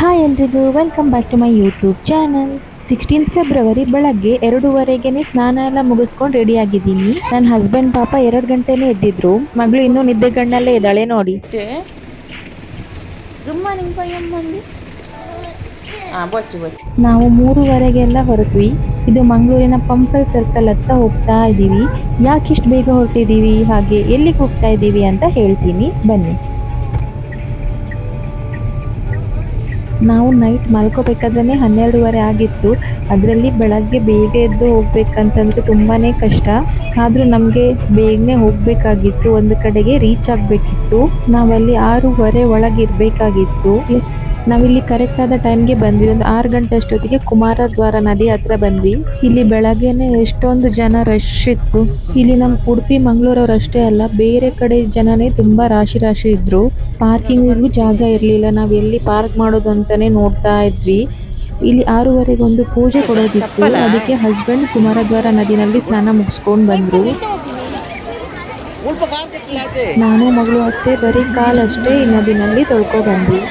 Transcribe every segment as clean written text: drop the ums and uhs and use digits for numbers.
Hi ಎಲ್ರಿಗೂ welcome back to my YouTube channel. 16th February ಬೆಳಗ್ಗೆ 2:30ಗೆ ಸ್ನಾನ ಎಲ್ಲ ಮುಗಿಸ್ಕೊಂಡು ರೆಡಿ ಆಗಿದ್ದೀನಿ. ನನ್ನ ಹಸ್ಬೆಂಡ್ ಪಾಪ 2 ಗಂಟೆನೇ ಎದ್ದಿದ್ರು. ಮಗಳು ಇನ್ನೂ ನಿದ್ದೆ ಗಣ್ಣಲ್ಲೇ ಇದ್ದಾಳೆ ನೋಡಿ. ಗುಡ್ ಮಾರ್ನಿಂಗ್ ಪಯ್ಯಮ್ಮಂದಿ. ನಾವು 3:30ಗೆಲ್ಲ ಹೊರಟ್ವಿ. ಇದು ಮಂಗಳೂರಿನ ಪಂಪಲ್ ಸರ್ಕಲ್ ಹತ್ರ ಹೋಗ್ತಾ ಇದ್ದೀವಿ. ಯಾಕೆ ಇಷ್ಟು ಬೇಗ ಹೊರಟಿದ್ದೀವಿ, ಹಾಗೆ ಎಲ್ಲಿಗೆ ಹೋಗ್ತಾ ಇದ್ದೀವಿ ಅಂತ ಹೇಳ್ತೀನಿ ಬನ್ನಿ. ನಾವು ನೈಟ್ ಮಲ್ಕೋಬೇಕಾದ್ರೆ 12:30 ಆಗಿತ್ತು. ಅದರಲ್ಲಿ ಬೆಳಗ್ಗೆ ಬೇಗ ಎದ್ದು ಹೋಗ್ಬೇಕಂತಂದ್ರೆ ತುಂಬಾ ಕಷ್ಟ. ಆದರೂ ನಮಗೆ ಬೇಗನೆ ಹೋಗಬೇಕಾಗಿತ್ತು, ಒಂದು ಕಡೆಗೆ ರೀಚ್ ಆಗಬೇಕಿತ್ತು. ನಾವಲ್ಲಿ 6:30 ಒಳಗಿರಬೇಕಾಗಿತ್ತು. ನಾವಿಲ್ಲಿ ಕರೆಕ್ಟ್ ಆದ ಟೈಮ್ಗೆ ಬಂದ್ವಿ. ಒಂದು 6 ಗಂಟೆ ಅಷ್ಟೊತ್ತಿಗೆ ಕುಮಾರದ್ವಾರ ನದಿ ಹತ್ರ ಬಂದ್ವಿ. ಇಲ್ಲಿ ಬೆಳಗ್ಗೆನೆ ಎಷ್ಟೊಂದು ಜನ ರಶ್ ಇತ್ತು. ಇಲ್ಲಿ ನಮ್ಮ ಉಡುಪಿ ಮಂಗಳೂರವ್ರು ಅಷ್ಟೇ ಅಲ್ಲ, ಬೇರೆ ಕಡೆ ಜನನೇ ತುಂಬಾ ರಾಶಿ ಇದ್ರು. ಪಾರ್ಕಿಂಗಿಗೂ ಜಾಗ ಇರಲಿಲ್ಲ. ನಾವು ಎಲ್ಲಿ ಪಾರ್ಕ್ ಮಾಡೋದು ಅಂತಾನೆ ನೋಡ್ತಾ ಇದ್ವಿ. ಇಲ್ಲಿ 6:30ಗೆ ಒಂದು ಪೂಜೆ ಕೊಡೋದಿತ್ತು. ಅದಕ್ಕೆ ಹಸ್ಬೆಂಡ್ ಕುಮಾರದ್ವಾರ ನದಿನಲ್ಲಿ ಸ್ನಾನ ಮುಗಿಸ್ಕೊಂಡು ಬಂದ್ರು. ನಾನು ಮಗಳು ಅತ್ತೆ ಬರೀ ಕಾಲಷ್ಟೇ ಈ ನದಿನಲ್ಲಿ ತೊಳ್ಕೊ ಬಂದ್ವಿ.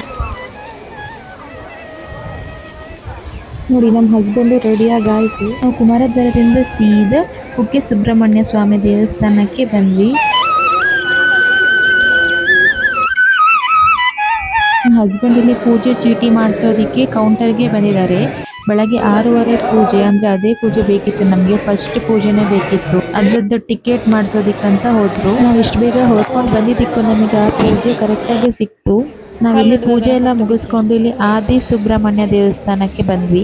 ನೋಡಿ, ನಮ್ಮ ಹಸ್ಬೆಂಡು ರೆಡಿಯಾಗಿ ಆಯಿತು. ನಾವು ಕುಮಾರದ್ವಾರದಿಂದ ಸೀದಾ ಕುಕ್ಕೆ ಸುಬ್ರಹ್ಮಣ್ಯ ಸ್ವಾಮಿ ದೇವಸ್ಥಾನಕ್ಕೆ ಬಂದ್ವಿ. ನನ್ನ ಹಸ್ಬೆಂಡ್ ಇಲ್ಲಿ ಪೂಜೆ ಚೀಟಿ ಮಾಡಿಸೋದಕ್ಕೆ ಕೌಂಟರ್ಗೆ ಬಂದಿದ್ದಾರೆ. ಬೆಳಗ್ಗೆ 6:30 ಪೂಜೆ, ಅಂದರೆ ಅದೇ ಪೂಜೆ ಬೇಕಿತ್ತು ನಮಗೆ. ಫಸ್ಟ್ ಪೂಜೆನೇ ಬೇಕಿತ್ತು. ಅದ್ರದ್ದು ಟಿಕೆಟ್ ಮಾಡಿಸೋದಕ್ಕಂತ ಹೋದ್ರು. ನಾವು ಇಷ್ಟು ಬೇಗ ಹೊರಡ್ಕೊಂಡು ಬಂದಿದ್ದಕ್ಕೂ ನಮಗೆ ಆ ಪೂಜೆ ಕರೆಕ್ಟಾಗಿ ಸಿಕ್ತು. ನಾವಿಲ್ಲಿ ಪೂಜೆ ಎಲ್ಲ ಮುಗಿಸ್ಕೊಂಡು ಇಲ್ಲಿ ಆದಿ ಸುಬ್ರಹ್ಮಣ್ಯ ದೇವಸ್ಥಾನಕ್ಕೆ ಬಂದ್ವಿ.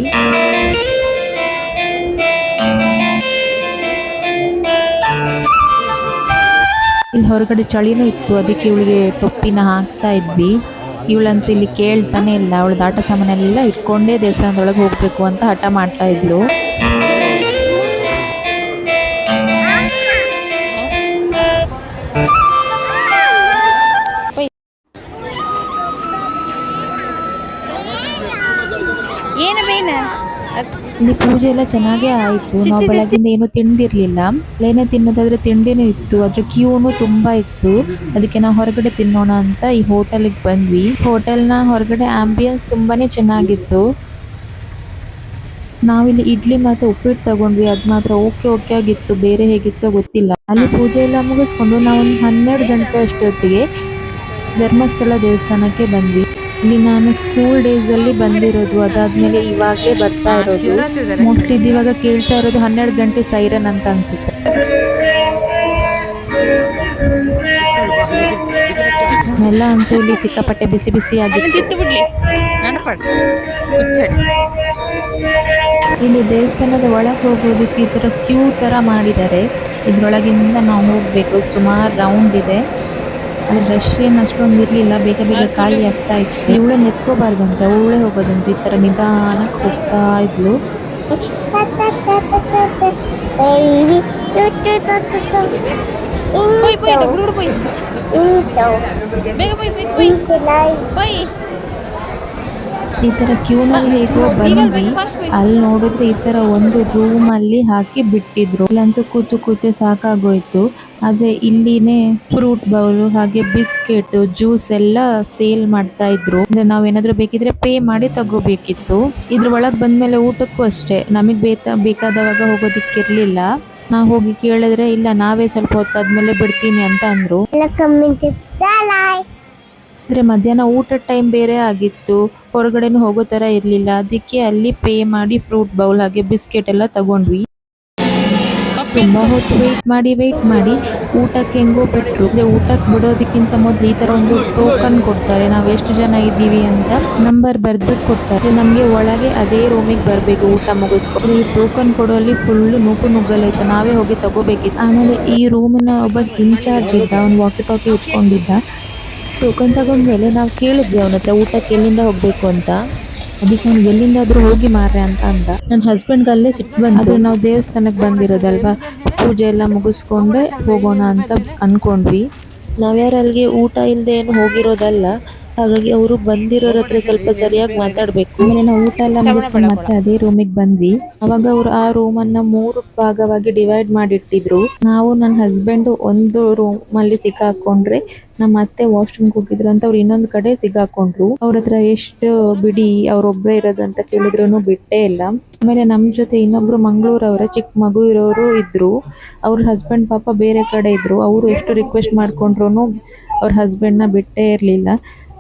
ಇಲ್ಲಿ ಹೊರಗಡೆ ಚಳಿನೂ ಇತ್ತು, ಅದಕ್ಕೆ ಇವಳಿಗೆ ಟೊಪ್ಪಿನ ಹಾಕ್ತಾ ಇದ್ವಿ. ಇವಳಂತೂ ಇಲ್ಲಿ ಕೇಳ್ತಾನೆ ಇಲ್ಲ. ಅವಳದ್ದು ಆಟ ಸಾಮಾನೆಲ್ಲ ಇಟ್ಕೊಂಡೇ ದೇವಸ್ಥಾನದೊಳಗೆ ಹೋಗ್ಬೇಕು ಅಂತ ಹಠ ಮಾಡ್ತಾ ಇದ್ಲು. ಇಲ್ಲಿ ಪೂಜೆ ಎಲ್ಲ ಚೆನ್ನಾಗೇ ಆಯಿತು. ನಾವು ಬೆಳಗ್ಗಿಂದ ಏನೂ ತಿಂದಿರಲಿಲ್ಲ. ಏನೇ ತಿನ್ನೋದಾದ್ರೆ ತಿಂಡಿನೂ ಇತ್ತು, ಅದ್ರ ಕ್ಯೂನು ತುಂಬ ಇತ್ತು. ಅದಕ್ಕೆ ನಾವು ಹೊರಗಡೆ ತಿನ್ನೋಣ ಅಂತ ಈ ಹೋಟೆಲ್ಗೆ ಬಂದ್ವಿ. ಹೋಟೆಲ್ನ ಹೊರಗಡೆ ಆಂಬಿಯನ್ಸ್ ತುಂಬಾ ಚೆನ್ನಾಗಿತ್ತು. ನಾವಿಲ್ಲಿ ಇಡ್ಲಿ ಮತ್ತು ಉಪ್ಪಿಟ್ಟು ತಗೊಂಡ್ವಿ. ಅದು ಮಾತ್ರ ಓಕೆ ಆಗಿತ್ತು, ಬೇರೆ ಹೇಗಿತ್ತೋ ಗೊತ್ತಿಲ್ಲ. ಅಲ್ಲಿ ಪೂಜೆ ಎಲ್ಲ ಮುಗಿಸ್ಕೊಂಡು ನಾವೊಂದು 12 ಗಂಟೆ ಅಷ್ಟೊತ್ತಿಗೆ ಧರ್ಮಸ್ಥಳ ದೇವಸ್ಥಾನಕ್ಕೆ ಬಂದ್ವಿ. ಇಲ್ಲಿ ನಾನು ಸ್ಕೂಲ್ ಡೇಸಲ್ಲಿ ಬಂದಿರೋದು, ಅದಾದ್ಮೇಲೆ ಇವಾಗಲೇ ಬರ್ತಾ ಇರೋದು. ಮೋಸ್ಟ್ಲಿ ಇವಾಗ ಕೇಳ್ತಾ ಇರೋದು 12 ಗಂಟೆ ಸೈರನ್ ಅಂತ ಅನ್ಸುತ್ತೆ. ಎಲ್ಲ ಅಂತೂ ಇಲ್ಲಿ ಸಿಕ್ಕಾಪಟ್ಟೆ ಬಿಸಿ ಆಗಿತ್ತು. ಇಲ್ಲಿ ದೇವಸ್ಥಾನದ ಒಳಗೆ ಹೋಗೋದಕ್ಕೆ ಈ ಥರ ಕ್ಯೂ ಥರ ಮಾಡಿದ್ದಾರೆ. ಇದ್ರೊಳಗಿಂದ ನಾವು ಹೋಗಬೇಕು. ಸುಮಾರು ರೌಂಡ್ ಇದೆ. ಅಲ್ಲಿ ರಶ್ ಏನು ಅಷ್ಟೊಂದು ಇರಲಿಲ್ಲ, ಬೇಗ ಖಾಲಿ ಆಗ್ತಾ ಇತ್ತು. ಇವಳನ್ನ ಎತ್ಕೋಬಾರ್ದಂತೆ, ಅವಳೇ ಹೋಗೋದಂತೆ. ಈ ಥರ ನಿಧಾನಕ್ಕೆ ಹೋಗ್ತಾ ಇದ್ಲು. ಈ ಥರ ಕ್ಯೂನಲ್ಲಿ ಹೇಗೋ ಬಂದ್ವಿ. ಅಲ್ಲಿ ನೋಡಿದ್ರೆ ಈ ಥರ ಒಂದು ರೂಮಲ್ಲಿ ಹಾಕಿ ಬಿಟ್ಟಿದ್ರು. ಇಲ್ಲಂತೂ ಕೂತು ಸಾಕಾಗೋಯ್ತು. ಆದರೆ ಇಲ್ಲಿನೇ ಫ್ರೂಟ್ ಬೌಲು ಹಾಗೆ ಬಿಸ್ಕೆಟ್, ಜ್ಯೂಸ್ ಎಲ್ಲ ಸೇಲ್ ಮಾಡ್ತಾ ಇದ್ರು. ಅಂದರೆ ನಾವೇನಾದರೂ ಬೇಕಿದ್ರೆ ಪೇ ಮಾಡಿ ತಗೋಬೇಕಿತ್ತು. ಇದ್ರ ಒಳಗೆ ಬಂದಮೇಲೆ ಊಟಕ್ಕೂ ಅಷ್ಟೇ, ನಮಗೆ ಬೇಕಾದವಾಗ ಹೋಗೋದಿಕ್ಕಿರಲಿಲ್ಲ. ನಾವು ಹೋಗಿ ಕೇಳಿದ್ರೆ ಇಲ್ಲ, ನಾವೇ ಸ್ವಲ್ಪ ಹೊತ್ತಾದ್ಮೇಲೆ ಬಿಡ್ತೀನಿ ಅಂತ ಅಂದರು. ಅಂದರೆ ಮಧ್ಯಾಹ್ನ ಊಟದ ಟೈಮ್ ಬೇರೆ ಆಗಿತ್ತು, ಹೊರಗಡೆನೂ ಹೋಗೋ ಥರ ಇರಲಿಲ್ಲ. ಅದಕ್ಕೆ ಅಲ್ಲಿ ಪೇ ಮಾಡಿ ಫ್ರೂಟ್ ಬೌಲ್ ಹಾಗೆ ಬಿಸ್ಕೆಟ್ ಎಲ್ಲ ತಗೊಂಡ್ವಿ. ತುಂಬ ಹೊತ್ತು ವೆಯ್ಟ್ ಮಾಡಿ ಊಟಕ್ಕೆ ಹೆಂಗೋ ಬಿಟ್ಟರು. ಊಟಕ್ಕೆ ಬಿಡೋದಕ್ಕಿಂತ ಮೊದಲು ಈ ಥರ ಒಂದು ಟೋಕನ್ ಕೊಡ್ತಾರೆ. ನಾವು ಎಷ್ಟು ಜನ ಇದ್ದೀವಿ ಅಂತ ನಂಬರ್ ಬರೆದು ಕೊಡ್ತಾರೆ. ನಮಗೆ ಒಳಗೆ ಅದೇ ರೂಮಿಗೆ ಬರಬೇಕು ಊಟ ಮುಗಿಸ್ಕೊಂಡು. ಈ ಟೋಕನ್ ಕೊಡೋಲ್ಲಿ ಫುಲ್ಲು ನುಗ್ಗಲೈತೆ, ನಾವೇ ಹೋಗಿ ತಗೋಬೇಕಿತ್ತು. ಆಮೇಲೆ ಈ ರೂಮಿನ ಒಬ್ಬ ಇನ್ಚಾರ್ಜ್ ಇದ್ದ, ಅವ್ನು ವಾಕಿ ಟಾಕಿ ಇಟ್ಕೊಂಡಿದ್ದ. ಟೋಕನ್ ತಗೊಂಡ್ಮೇಲೆ ನಾವು ಕೇಳಿದ್ವಿ ಅವನ ಹತ್ರ ಊಟಕ್ಕೆ ಎಲ್ಲಿಂದ ಹೋಗಬೇಕು ಅಂತ. ಅದಕ್ಕೆ ಅವ್ನು ಎಲ್ಲಿಂದಾದರೂ ಹೋಗಿ ಮಾರ್ರೆ ಅಂತ ಅಂದ. ನನ್ನ ಹಸ್ಬೆಂಡ್ಗೆ ಅಲ್ಲೇ ಸಿಟ್ಟು ಬಂದು, ನಾವು ದೇವಸ್ಥಾನಕ್ಕೆ ಬಂದಿರೋದಲ್ವಾ, ಪೂಜೆ ಎಲ್ಲ ಮುಗಿಸ್ಕೊಂಡೆ ಹೋಗೋಣ ಅಂತ ಅಂದ್ಕೊಂಡ್ವಿ. ನಾವ್ಯಾರು ಅಲ್ಲಿಗೆ ಊಟ ಇಲ್ಲದೆ ಏನು ಹೋಗಿರೋದಲ್ಲ. ಹಾಗಾಗಿ ಅವರು ಬಂದಿರೋರ ಹತ್ರ ಸ್ವಲ್ಪ ಸರಿಯಾಗಿ ಮಾತಾಡ್ಬೇಕು. ಆಮೇಲೆ ನಾವು ಊಟ ಎಲ್ಲ ಮುಗಿಸ್ಕೊಂಡು ಮತ್ತೆ ಅದೇ ರೂಮಿಗೆ ಬಂದ್ವಿ. ಅವಾಗ ಅವ್ರು ಆ ರೂಮ್ ಅನ್ನ 3 ಭಾಗವಾಗಿ ಡಿವೈಡ್ ಮಾಡಿಟ್ಟಿದ್ರು. ನಾವು ನನ್ನ ಹಸ್ಬೆಂಡ್ ಒಂದು ರೂಮ್ ಅಲ್ಲಿ ಸಿಕ್ಕಾಕೊಂಡ್ರೆ, ನಮ್ಮ ಅತ್ತೆ ವಾಶ್ರೂಮ್ಗೆ ಹೋಗಿದ್ರು ಅಂತ ಅವ್ರು ಇನ್ನೊಂದ್ ಕಡೆ ಸಿಗಾಕೊಂಡ್ರು. ಅವ್ರ ಹತ್ರ ಎಷ್ಟು ಬಿಡಿ ಅವ್ರೊಬ್ಬರೇ ಇರೋದು ಅಂತ ಕೇಳಿದ್ರು ಬಿಟ್ಟೇ ಇಲ್ಲ. ಆಮೇಲೆ ನಮ್ ಜೊತೆ ಇನ್ನೊಬ್ರು ಮಂಗಳೂರವರ ಚಿಕ್ಕ ಮಗು ಇರೋರು ಇದ್ರು. ಅವ್ರ ಹಸ್ಬೆಂಡ್ ಪಾಪ ಬೇರೆ ಕಡೆ ಇದ್ರು. ಅವರು ಎಷ್ಟು ರಿಕ್ವೆಸ್ಟ್ ಮಾಡ್ಕೊಂಡ್ರು ಅವ್ರ ಹಸ್ಬೆಂಡ್ನ ಬಿಟ್ಟೇ ಇರಲಿಲ್ಲ.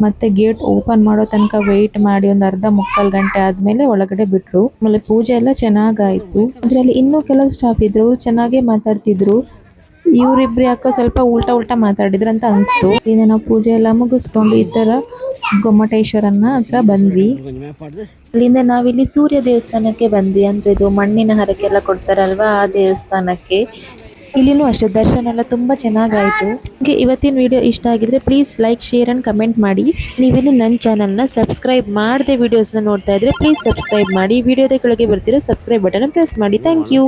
ಮತ್ತೆ ಗೇಟ್ ಓಪನ್ ಮಾಡೋ ತನಕ ವೆಯ್ಟ್ ಮಾಡಿ ಒಂದು ಅರ್ಧ ಮುಕ್ಕಾಲು ಗಂಟೆ ಆದ್ಮೇಲೆ ಒಳಗಡೆ ಬಿಟ್ರು. ಆಮೇಲೆ ಪೂಜೆ ಎಲ್ಲ ಚೆನ್ನಾಗಾಯ್ತು. ಅದ್ರಲ್ಲಿ ಇನ್ನೂ ಕೆಲವು ಸ್ಟಾಫ್ ಇದ್ರು, ಅವ್ರು ಚೆನ್ನಾಗೇ ಮಾತಾಡ್ತಿದ್ರು. ಇವರಿಬ್ರು ಯಾಕೋ ಸ್ವಲ್ಪ ಉಲ್ಟಾ ಮಾತಾಡಿದ್ರಂತ ಅನಿಸ್ತು. ಇನ್ನು ನಾವು ಪೂಜೆ ಎಲ್ಲ ಮುಗಿಸ್ಕೊಂಡು ಈ ಥರ ಗೊಮ್ಮಟೇಶ್ವರನ ಹತ್ರ ಬಂದ್ವಿ. ಅಲ್ಲಿಂದ ನಾವಿಲ್ಲಿ ಸೂರ್ಯ ದೇವಸ್ಥಾನಕ್ಕೆ ಬಂದ್ವಿ. ಅಂದ್ರೆ ಇದು ಮಣ್ಣಿನ ಹರಕೆಲ್ಲ ಕೊಡ್ತಾರಲ್ವಾ, ಆ ದೇವಸ್ಥಾನಕ್ಕೆ. ಇಲ್ಲಿನೂ ಅಷ್ಟೇ ದರ್ಶನ ಎಲ್ಲ ತುಂಬ ಚೆನ್ನಾಗಾಯಿತು. ನಿಮಗೆ ಇವತ್ತಿನ ವಿಡಿಯೋ ಇಷ್ಟ ಆಗಿದ್ರೆ please like, share and comment ಮಾಡಿ. ನೀವಿನ್ನು ನನ್ನ ಚಾನಲ್ನ ಸಬ್ಸ್ಕ್ರೈಬ್ ಮಾಡದೆ ವಿಡಿಯೋಸ್ನ ನೋಡ್ತಾ ಇದ್ರೆ ಪ್ಲೀಸ್ ಸಬ್ಸ್ಕ್ರೈಬ್ ಮಾಡಿ. ವಿಡಿಯೋದ ಕೆಳಗೆ ಬರ್ತಿರೋ ಸಬ್ಸ್ಕ್ರೈಬ್ ಬಟನ್ ಪ್ರೆಸ್ ಮಾಡಿ. Thank you.